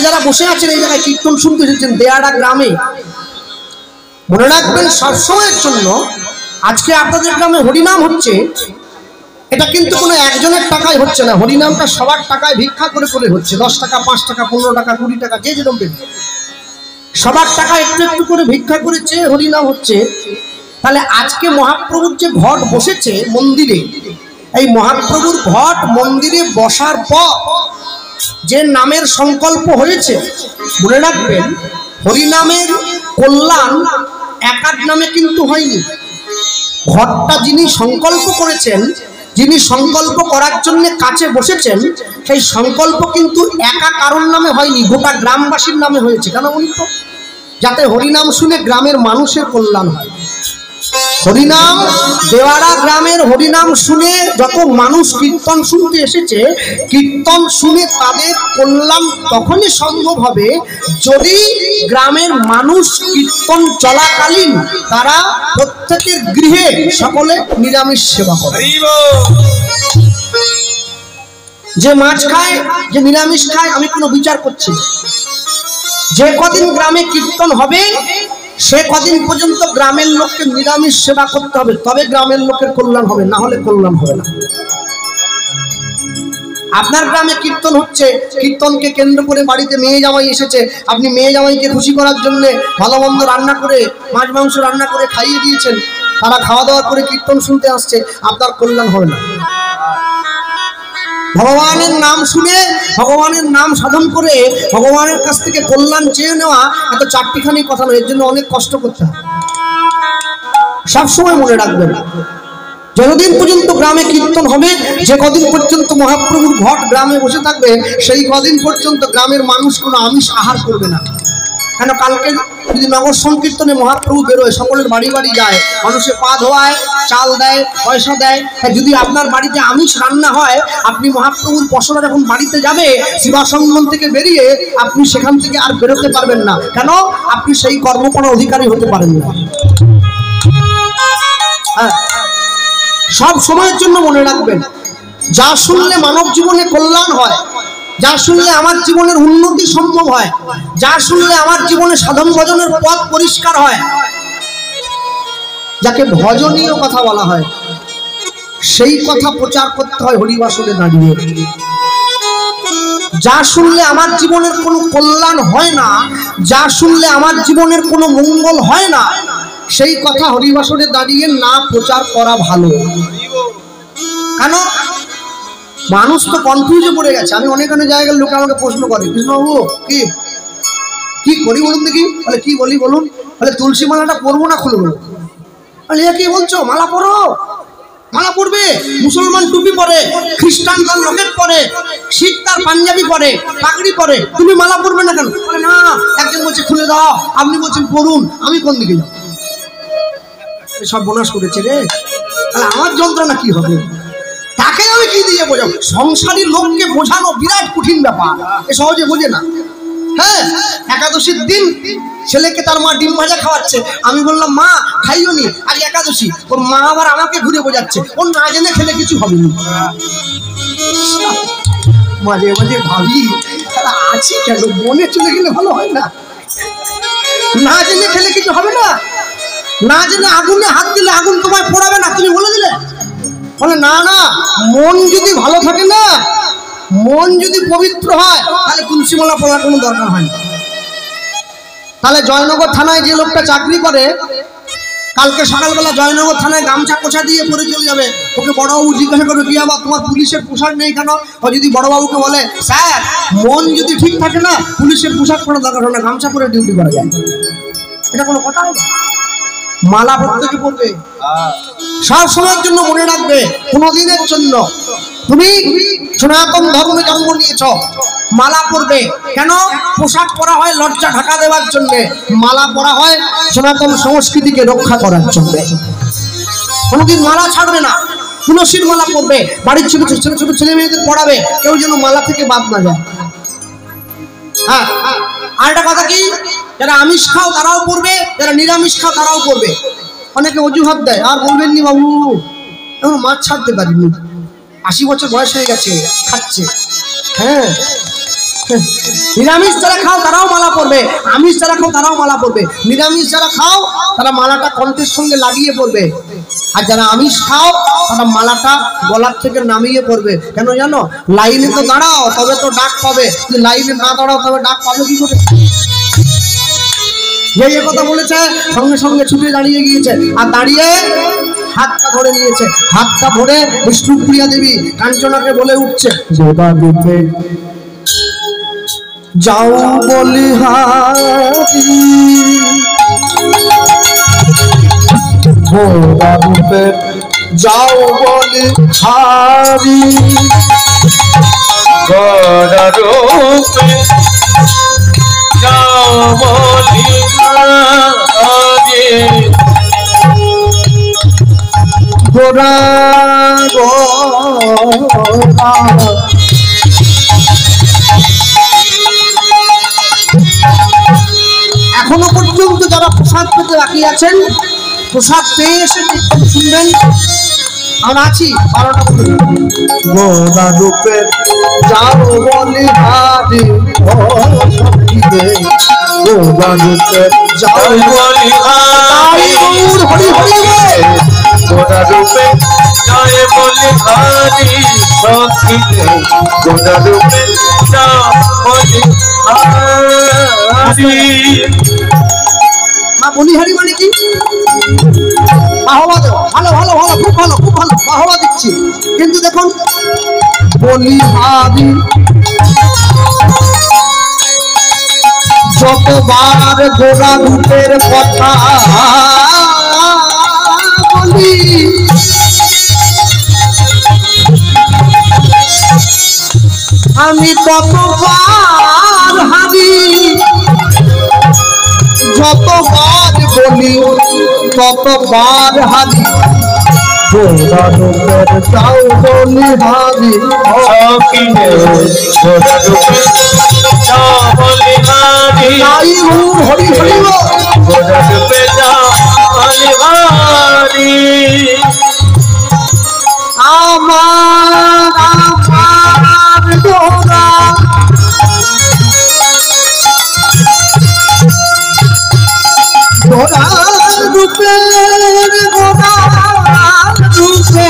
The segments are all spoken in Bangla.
যারা বসে আছেন এই জায়গায় কীর্তন শুনতে এসেছেন দেয়াড়া গ্রামে, মনে রাখবেন সবসময়ের জন্য আজকে আপনাদের গ্রামে হরিনাম হচ্ছে, এটা কিন্তু কোনো একজনের টাকায় হচ্ছে না। হরিনামটা সবার টাকায় ভিক্ষা করে করে হচ্ছে। 10 টাকা, 5 টাকা, 15 টাকা, 20 টাকা, যে যেরকম দেবে, সবার টাকা একটু একটু করে ভিক্ষা করেছে, হরিনাম হচ্ছে। তাহলে আজকে মহাপ্রভুর যে ঘট বসেছে মন্দিরে, এই মহাপ্রভুর ঘট মন্দিরে বসার পর যে নামের সংকল্প হয়েছে, মনে রাখবেন হরিনামের কল্যাণ একার নামে কিন্তু হয়নি। ঘটটা যিনি সংকল্প করেছেন, যিনি সংকল্প করার জন্য কাছে বসেছেন, সেই সংকল্প কিন্তু একা কারোর নামে হয়নি, গোটা গ্রামবাসীর নামে হয়েছে। কেন বলুন তো? যাতে হরিনাম শুনে গ্রামের মানুষের কল্যাণ হয়। হরিনাম দেওয়ারা গ্রামের হরিনাম শুনে যত মানুষ কীর্তন শুনতে এসেছে, কীর্তন শুনে তাদের কল্যাণ তখনই সম্ভব হবে যদি গ্রামের মানুষ কীর্তন চলাকালীন তারা প্রত্যেকের গৃহে সকলে নিরামিষ সেবা করে। যে মাছ খায়, যে নিরামিষ খায়, আমি কোনো বিচার করছি না। যে কদিন গ্রামে কীর্তন হবে সে কদিন পর্যন্ত গ্রামের লোককে নিরামিষ সেবা করতে হবে, তবে গ্রামের লোকের কল্যাণ হবে, না হলে কল্যাণ হবে না। আপনার গ্রামে কীর্তন হচ্ছে, কীর্তনকে কেন্দ্র করে বাড়িতে মেয়ে জামাই এসেছে, আপনি মেয়ে জামাইকে খুশি করার জন্য ভালো মন্দ রান্না করে, মাছ মাংস রান্না করে খাইয়ে দিয়েছেন, তারা খাওয়া দাওয়া করে কীর্তন শুনতে আসছে, আপনার কল্যাণ হবে না। ভগবানের নাম শুনে, ভগবানের নাম সাধন করে ভগবানের কাছ থেকে কল্যাণ চেয়ে নেওয়া এত চারটিখানি কথা নয়, এর জন্য অনেক কষ্ট করতে হয়। সবসময় মনে রাখবেন, যতদিন পর্যন্ত গ্রামে কীর্তন হবে, যে কদিন পর্যন্ত মহাপ্রভুর ঘট গ্রামে বসে থাকবে, সেই কদিন পর্যন্ত গ্রামের মানুষ কোনো আমিষ আহার করবে না। কেন? কালকে যদি নগর সংকীর্তনে মহাপ্রভু বেরোয়, সকলের বাড়ি বাড়ি যায়, মানুষের পা ধোয়ায়, চাল দেয়, পয়সা দেয়। যদি আপনার বাড়িতে আমিষ রান্না হয়, আপনি মহাপ্রভুর পশরা যখন বাড়িতে যাবে, শিবাসঙ্গম থেকে বেরিয়ে আপনি সেখান থেকে আর বেরোতে পারবেন না। কেন? আপনি সেই কর্মপণ অধিকারী হতে পারেন না। হ্যাঁ, সব সময়ের জন্য মনে রাখবেন, যা শুনলে মানব জীবনে কল্যাণ হয়, যা শুনলে আমার জীবনের উন্নতি সম্ভব হয়, যা শুনলে আমার জীবনে সাধন ভজনের পথ পরিষ্কার হয়, যাকে ভজনীয় কথা বলা হয়, সেই কথা প্রচার করতে হয় হরিবাসরে দাঁড়িয়ে। যা শুনলে আমার জীবনের কোনো কল্যাণ হয় না, যা শুনলে আমার জীবনের কোনো মঙ্গল হয় না, সেই কথা হরিবাসরে দাঁড়িয়ে না প্রচার করা ভালো। কেন? মানুষ তো কনফিউজে পড়ে গেছে। আমি অনেক অনেক জায়গার লোক আমাকে প্রশ্ন করে, কৃষ্ণবাবু কি করি বলুন দেখি। বলে কি বলি বলুন? বলে তুলসী মালাটা পরবো না খুলবো? বলে কি বলছো? মালা পরো, মালা পরবে। মুসলমান টুপি পরে, খ্রিস্টান তার লকেট পরে, শিখ তার পাঞ্জাবি পরে, পাগড়ি পরে, তুমি মালা পরবে না কেন? বলে না, একজন বলছে খুলে দাও, আপনি বলছেন পড়ুন, আমি কোন দিকে যাবো? সব বোনাস করেছে রে। তাহলে আমার যন্ত্রণা কি হবে? তাকে আমি কি দিয়ে বোঝাবো? সংসারী লোককে বোঝানো বিরাট কঠিন ব্যাপার, এ সহজে বোঝে না। হ্যাঁ, একাদশীর দিন ছেলেকে তার মা ডিম ভাজা খাওয়াচ্ছে, আমি বললাম মা খাইও নি, আজ একাদশী। ওর মা আবার আমাকে ঘুরে বোঝাচ্ছে ওর না জেনে খেলে কিছু হবে না। মাঝে মাঝে ভাবি তারা আছি কেন, মনে চলে গেলে ভালো হয় না? না জেনে খেলে কিছু হবে না? না জেনে আগুনে হাত দিলে আগুন তোমায় পোড়াবে না, তুমি বলে দিলে? বলে না না, মন যদি ভালো থাকে না, মন যদি পবিত্র হয়, তাহলে তুলসী মালা পড়ার কোনো দরকার হয় না। তাহলে জয়নগর থানায় যে লোকটা চাকরি করে, কালকে সকালবেলা জয়নগর থানায় গামছা কোছা দিয়ে পরে চলে যাবে। ওকে বড়বাবু জিজ্ঞাসা করবে কি আবার তোমার পুলিশের পোশাক নেই কেন? ও যদি বড়বাবুকে বলে স্যার মন যদি ঠিক থাকে না, পুলিশের পোশাক পরা দরকার হয় না, গামছা পরে ডিউটি করা যায়। এটা কোনো কথা হবে? মালা প্রত্যেকে পড়বে, সব সময়ের জন্য মনে রাখবে, কোনদিনের জন্য। তুমি সনাতন ধর্মে জন্ম নিয়েছ, মালা পরবে। কেন? পোশাক পরা হয় লজ্জা ঢাকা দেওয়ার জন্য, মালা পরা হয় সনাতন সংস্কৃতিকে রক্ষা করার জন্য। কোনদিন মালা ছাড়বে না, তুলসীর মালা পরবে, বাড়ির ছোট ছোট ছোট ছেলে মেয়েদের পড়াবে, কেউ যেন মালা থেকে বাদ না যায়। হ্যাঁ, আর একটা কথা কি, যারা আমিষ খাও তারাও পড়বে, যারা নিরামিষ খাও তারাও পড়বে। অনেকে অজুহাত দেয়, আর বলবেন নি বাবু এখন মাছ ছাড়তে পারিনি, 80 বছর বয়স হয়ে গেছে, খাচ্ছে। হ্যাঁ, নিরামিষ যারা খাও তারাও মালা পরবে, আমিষ যারা খাও তারাও মালা পরবে। নিরামিষ যারা খাও তারা মালাটা কণ্ঠের সঙ্গে লাগিয়ে পরবে, আর যারা আমিষ খাও তারা মালাটা গলার থেকে নামিয়ে পড়বে। কেন জানো? লাইনে তো দাঁড়াও তবে তো ডাক পাবে, যদি লাইনে না দাঁড়াও তবে ডাক পাবে কি করে? যে কথা বলেছে সঙ্গে সঙ্গে ছুটে দাঁড়িয়ে গিয়েছে, আর দাঁড়িয়ে হাতটা ধরে নিয়েছে। হাতটা ধরে বিষ্ণুপ্রিয়া দেবী কাঞ্চনাকে বলে উঠছে, গোদা রূপে যাও বলিহারি, গোদা রূপে যাও বলিহারি, গোদা রূপে যাও বলিহারি, গোরা গোরা। এখনো পর্যন্ত যারা প্রসাদ পেতে বাকি আছেন, প্রসাদ পেয়ে এসে শুনবেন। আমরা আছি 12টা পর্যন্ত। গোরা রূপে যাও বলিহারি, গোরা রূপে যাও বলিহারি, হরি হরি গোদা রূপে জয় বলিহারি, সখীরে গোদা রূপে জয় বলিহারি। মা বলিহারি মানে কি? বাহবা দেওয়া। ভালো ভালো ভালো, খুব ভালো খুব ভালো, বাহবা দিচ্ছি। কিন্তু দেখুন বলিহারি যতবার গোরা রূপের কথা বলি, আমি ততবার হারি, যতবার বলি ততবার হারি, গোরা রূপের যাও বলিহারি, সখীরে গোদা রূপে জয় বলিহারি, হরি হরি গোদা রূপে জয় বলিহারি। আমার আমার গোরা গোরা রূপের গোরা রূপে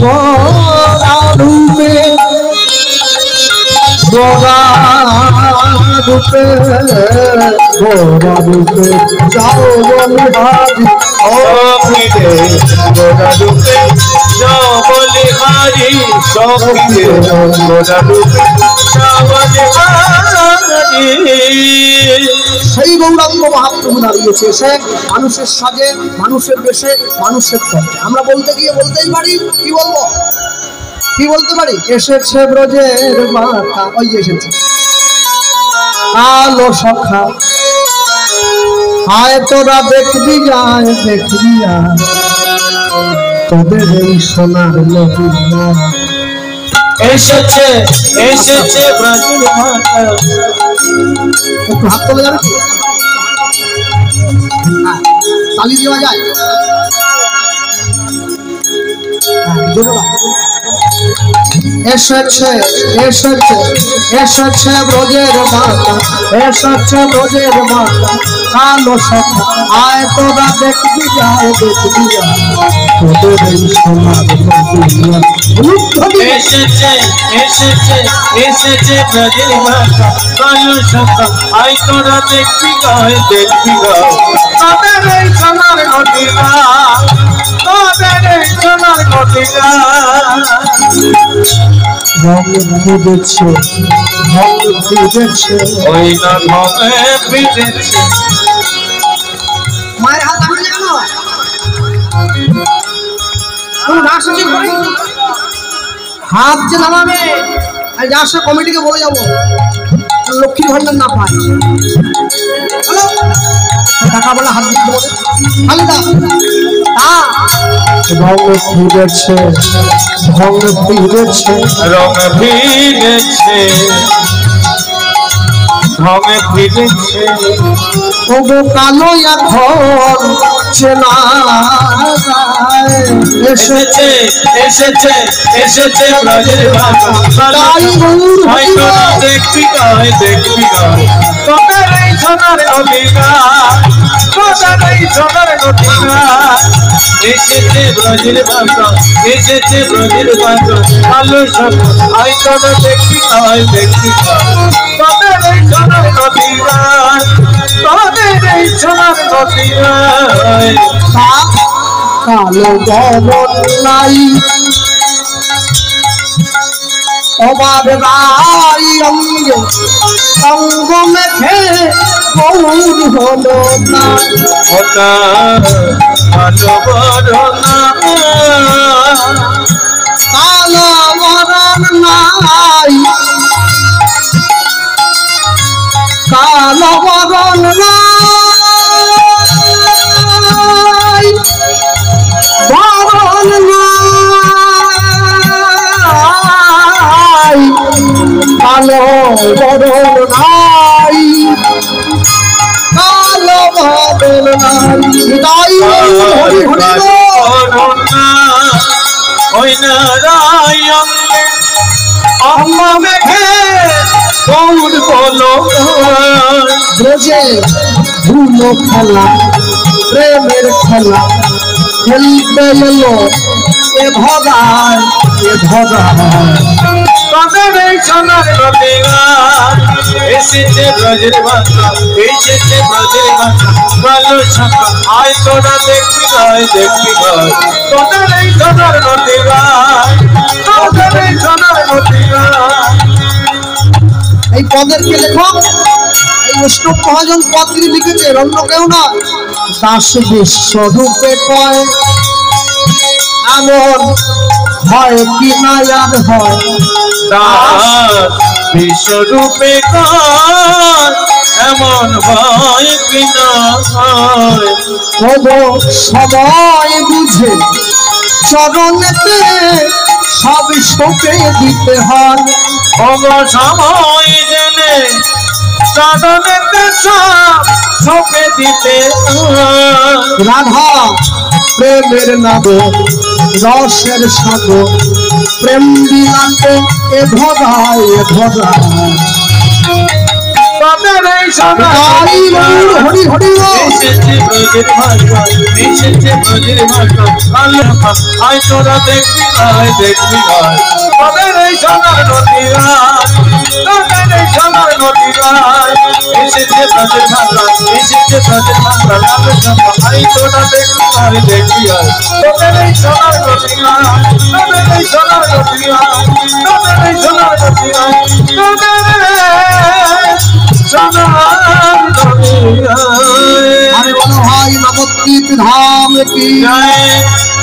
গোরা রূপে গোরা রূপে গোরা রূপে যাও বলিহারি, সখীরে গোদা রূপে জয় বলিহারি, সখীরে গোদা রূপে জয় বলিহারি। সেই গৌরাঙ্গ মহাপ্রভু দাঁড়িয়েছে, সে মানুষের সাজে, মানুষের বেশে, মানুষের পথে। আমরা বলতে গিয়ে বলতেই পারি, কি বলবো, কি বলতে পারি? এসেছে ব্রজের মাতা, ওই এসেছে আলো সখা, আয় তোরা দেখবি যায়, দেখবি যায় তোদের এই সোনার নদীয়া। এসেছে এসেছে ব্রজের মাতা, একটু হাত তোলা যাবে কি? হ্যাঁ, তালি দেওয়া যায়। এসেছে এসেছে এসেছে ব্রজের মাতা, এসেছে ব্রজের মাতা কালো সখা, আয় তোরা দেখবি যায়, দেখবি যায় তোদের এই সোনার নদীয়া। এসেছে এসেছে এসেছে ব্রজের মাতা, কালো সখা, আয় তোরা দেখবি গায়, দেখবি গায় তোদের এই সোনার নদীয়া, তোদের এই সোনার নদীয়া। রঙ ফুটেছে, রঙ ফুটেছে, ওই না রঙে ফিরেছে। মায়ের হাত ধরে জানো তুমি রাস আছে করে হাত যে নামাবে, রাসা কমিটিকে বলে যাবো লক্ষ্মীর ভান্ডার না পায়। হ্যালো টাকা বলে হাত দিতে বলে খালি দা রঙ ফিরেছে, রঙ ফিরেছে, রঙ ফিরেছে, রঙ ফিরেছে, ওগো কালো এখন চেনা এসেছে এসেছে এসেছে ব্রজের ভাষা তাই গৌর হয়তো না দেখবি গায় তোদের এই সোনার নদীরা তোদের এই সোনার নদীরা এসেছে ব্রজের ভাষা এসেছে ব্রজের ভাষা ভালো সব হয়তো না দেখবি গায় তোদের এই সোনার নদীরা তোদের এই সোনার নদীরা কালো গমন নাই অবাধ রাই অঙ্গে অঙ্গ মেঘে গৌর হলো না ওটা ভালো বড় না কালো মরণ নাই কালো মরণ নাই মরণ নাই কালো মরণ নাই কালো মরণ নাই হৃদয় হরি হরি ওই নারায়ণ অম্ম মেঘে গৌর বলো ব্রজে ধুলো খেলা প্রেমের খেলা খেলতে এলো এ ভগায় তোদের এই সোনার নদীরা এসেছে ব্রজের ভাষা এসেছে ব্রজের ভাষা ভালো সকা আয় তোরা দেখবি গায় তোদের এই সোনার নদীরা তোদের এই সোনার নদীরা এই পদেরকে লেখক এই বৈষ্ণব মহাজন পদটি লিখেছে অন্য কেউ না দাস বিশ্বরূপে কয় এমন হয় কি না আর হয় দাস বিশ্বরূপে কর এমন হয় কি না হয় তবু সময় বুঝে চরণেতে সব শোকে দিতে হয় সময় জেনে সাধনেতে সব শোকে দিতে রাধা প্রেমের নাবে রসের সাগর প্রেম বিলাতে এ ভগায় তোদের এই সোনার হরি হরি এসেছে ব্রজের ভাষা এসেছে ব্রজের ভাষা আল্লাহ আয় তোরা দেখবি গায় তোদের এই সোনার নদীরা তোদের এই সোনার নদীরা এসেছে ব্রজের ভাষা এসেছে ব্রজের ভাষা আল্লাহ আয় তোরা দেখবি গায় তোদের এই সোনার নদীরা তোদের এই সোনার নদীরা তোদের এই সোনার নদীরা তোদের अरे बोलो भाई नवद्वीप धाम की जय